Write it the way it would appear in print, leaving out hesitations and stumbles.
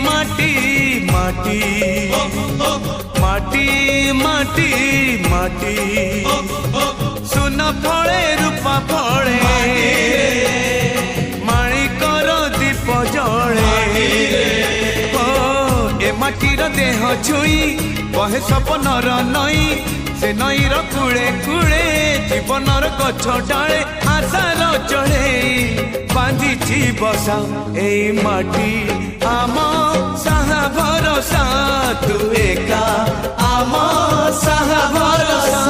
माटी माटी माटी माटी माटी सुन फले रूपा फले माणिकर दीप जले ए माटीर देह छुई बहे सपनर नई से नईर कूले कूले जीवनर गछ डाले आशार चढ़े बांधी बसा ए माटी आम साहा भरोसा तू एका आम साहा भरोसा।